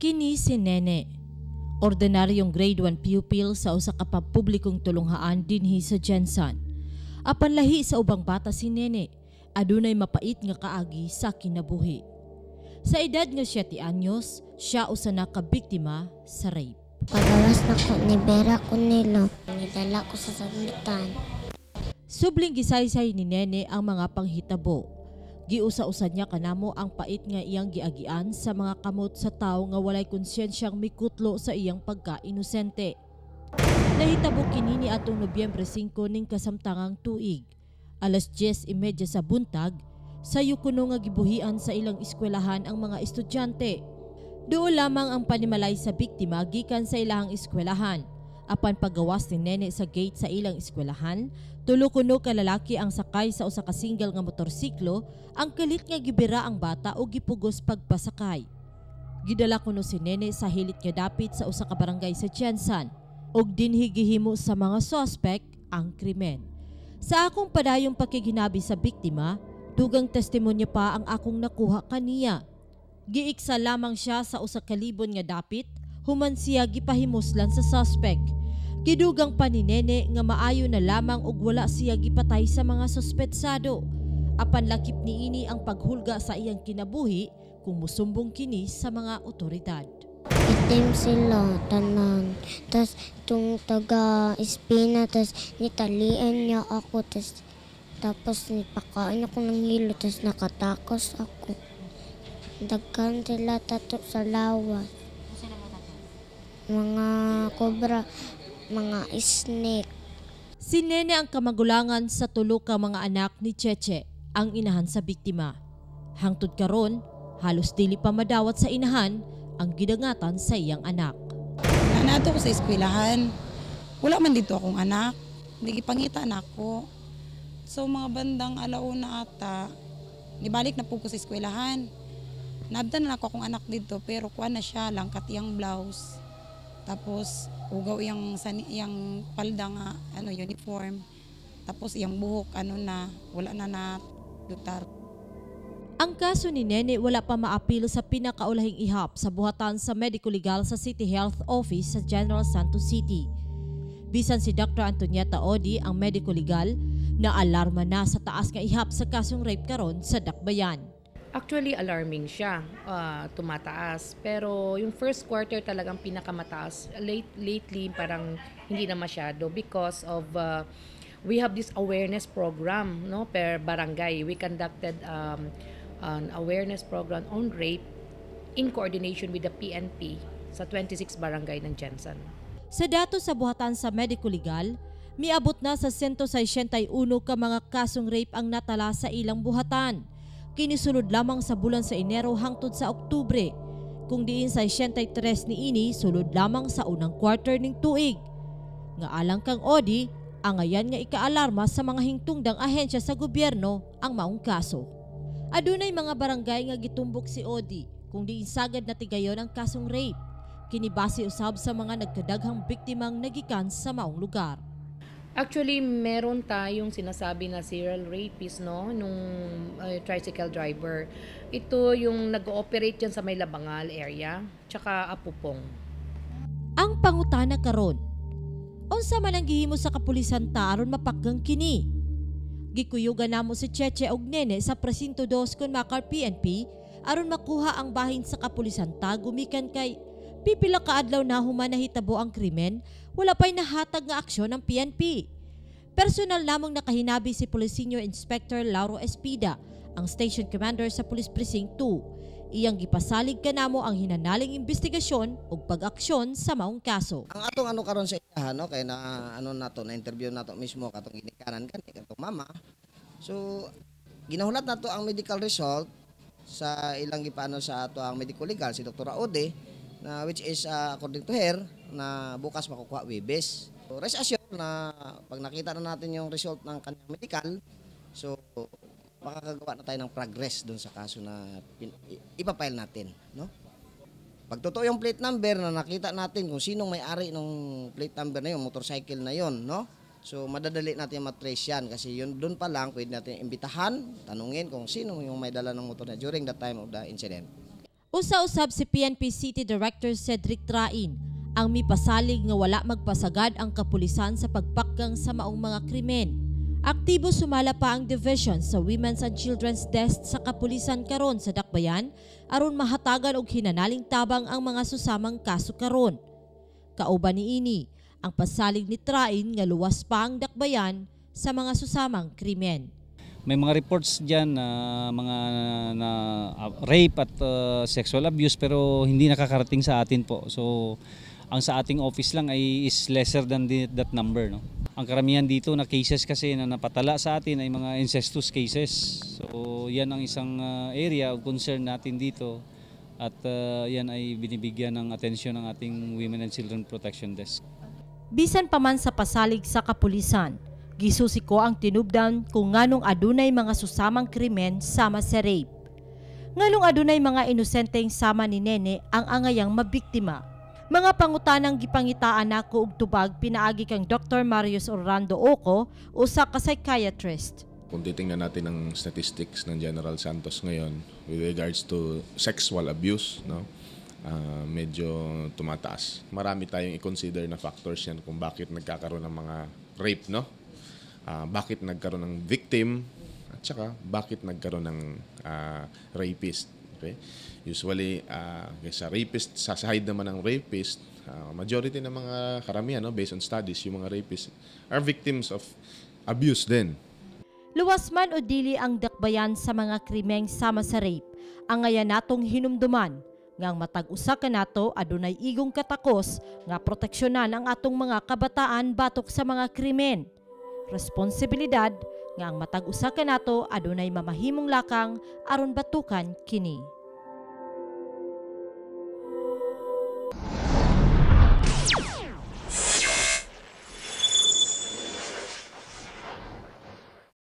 Kini si Nene, ordinaryong grade 1 pupil sa usa ka pampublikong tulunghaan dinhi sa Jensan. Apan lahi sa ubang bata si Nene, adunay mapait nga kaagi sa kinabuhi. Sa edad nga 7 anyos, siya usa na ka biktima sa rape. Pagawas na ko ni Vera ko nilo, nidala ko sa sangitan. Subling gisaysay ni Nene ang mga panghitabo. Giusa-usa niya kanamo ang pait nga iyang giagian sa mga kamot sa tawo nga walay konsyensyang mikutlo sa iyang pagka-inosente. Nahitabo kini ni atong Nobyembre 5 ning kasamtangang tuig. Alas 10:30 sa buntag, sayo kuno nga gibuhian sa ilang eskwelahan ang mga estudyante. Doon lamang ang panimalay sa biktima gikan sa ilahang eskwelahan. Apan paggawas ni Nene sa gate sa ilang eskwelahan, tulo kuno ka lalaki ang sakay sa usa ka single nga motorsiklo, ang kalit nga gibira ang bata o gipugos pagpasakay. Gidala kuno si Nene sa hilit nga dapit sa usa ka barangay sa Jensan ug dinhi gihimo sa mga suspect ang krimen. Sa akong padayong pakiginabi sa biktima, dugang testimonya pa ang akong nakuha kaniya. Giiksa lamang siya sa usa ka libon nga dapit, human siya gipahimuslan sa suspect. Gidugang pa ni Nene nga maayo na lamang ug wala siya gipatay sa mga suspetsado. Apan lakip niini ang paghulga sa iyang kinabuhi kung musumbong kini sa mga otoridad. Itim sila, tanan. Tas tung taga Espina, tas nitalian niya ako, tapos nipakain ako ng hilo, tas nakatakos ako. Dagkan sila tato sa lawas. Mga kobra, mga snake. Si Nene ang kamagulangan sa tulo ka mga anak ni Cheche, ang inahan sa biktima. Hangtod karon, halos dili pa madawat sa inahan ang gidangatan sa iyang anak. Nato ko sa eskwelahan. Wala man dito akong anak. Nagipangita na ako. So mga bandang alauna ata, nibalik na po ko sa eskwelahan. Nabdan na ako akong anak dito pero kuha na siya lang katiyang blouse. Tapos ugaw iyang palda nga uniform. Tapos iyang buhok wala na lutar. Ang kaso ni Nene wala pa maapilo sa pinakaulahing ihap sa buhatan sa Medical Legal sa City Health Office sa General Santos City. Bisan si Dr. Antonieta Odi, ang Medical Legal, na alarma na sa taas nga ihap sa kasong rape karon sa Dakbayan. Actually, alarming siya, tumataas. Pero yung first quarter talagang pinakamataas. Lately, parang hindi na masyado because of we have this awareness program, no, per barangay. We conducted an awareness program on rape in coordination with the PNP sa 26 barangay ng Jensan. Sa dato sa buhatan sa Medical Legal, miabot na sa 161 ka mga kasong rape ang natala sa ilang buhatan. Kinisulod lamang sa bulan sa Enero hangtod sa Oktubre, kung diin sa 63 niini sulod lamang sa unang quarter ning tuig. Nga alang kang Odi, ang ayan nga ikaalarma sa mga hingtungdang ahensya sa gobyerno ang maong kaso. Adunay mga barangay nga gitumbok si Odi kung diin sagad na tigayon ang kasong rape. Kinibase usab sa mga nagkadaghang biktimang nagikan sa maong lugar. Actually, meron tayong sinasabi na serial rapist, no, nung tricycle driver. Ito yung nag-ooperate dyan sa may Labangal area, tsaka Apupong. Ang pangutana karon, unsa man ang gihimo sa kapulisan ta aron mapakgang kini? Gikuyugan namo si Cheche og Nene sa presinto 2 kon Makar PNP aron makuha ang bahin sa kapulisan ta gumikan kay pipila ka adlaw na human nahitabo ang krimen, wala pa'y nahatag nga aksyon ng PNP. Personal namang nakahinabi si Police Senior Inspector Lauro Espida, ang Station Commander sa Police Precinct 2. Iyang gipasalig kanamo ang hinanaling investigasyon ug pag-aksyon sa maong kaso. Ang atong karon sa inahan, no, kay na na interview nato mismo katong ginikanan katong mama. So ginahulat nato ang medical result sa ilang gipano sa ato ang medical legal si Dr. Ode, na which is according to her na bukas makukuha Webes. So rest assured na pag nakita na natin yung result ng kanyang medical, so makakagawa na tayo ng progress doon sa kaso na ipapile natin, no? Pag totoo yung plate number na nakita natin kung sinong may-ari ng plate number na yun, motorcycle na yun, no? So madadali natin matrace yan kasi yun doon pa lang pwede natin imbitahan, tanungin kung sino yung may dala ng motor na during the time of the incident. Usa-usab si PNP City Director Cedric Train ang mipasalig nga wala magpasagad ang kapulisan sa pagpakgang sa maong mga krimen. Aktibo sumala pa ang division sa Women's and Children's Desk sa kapulisan karon sa Dakbayan aron mahatagan og hinanaling tabang ang mga susamang kaso karon. Kauban niini ang pasalig ni Train nga luwas pa ang Dakbayan sa mga susamang krimen. May mga reports diyan na mga rape at sexual abuse pero hindi nakakarating sa atin po. So ang sa ating office lang ay is lesser than that number, no. Ang karamihan dito na cases kasi na napatala sa atin ay mga incestuous cases. So yan ang isang area of concern natin dito at yan ay binibigyan ng atensyon ng ating Women and Children Protection Desk. Bisan pa man sa pasalig sa kapulisan, gisusi ko ang tinubdan kung nganong adunay mga susamang krimen sama sa rape. Nganong adunay mga inosenteng sama ni Nene ang angayang mabiktima. Mga pangutanang gipangitaan nako og tubag pinaagi kang Dr. Marius Orlando Oco, usa ka psychiatrist. Kung titingnan natin ang statistics ng General Santos ngayon with regards to sexual abuse, no, medyo tumataas. Marami tayong i-consider na factors yan kung bakit nagkakaroon ng mga rape, no? Bakit nagkaroon ng victim at saka bakit nagkaroon ng rapist. Okay? Usually, sa rapist, sa side naman ng rapist, majority ng mga karamihan, no, based on studies, yung mga rapists are victims of abuse din. Luwas man o dili ang dakbayan sa mga krimeng sama sa rape, ang ngayon natong hinumduman, ngang matag-usa ka nato adunay igong katakos nga proteksyonan ang atong mga kabataan batok sa mga krimen. Responsibilidad nga ang matag-usa ka nato adunay mamahimong lakang aron batukan kini.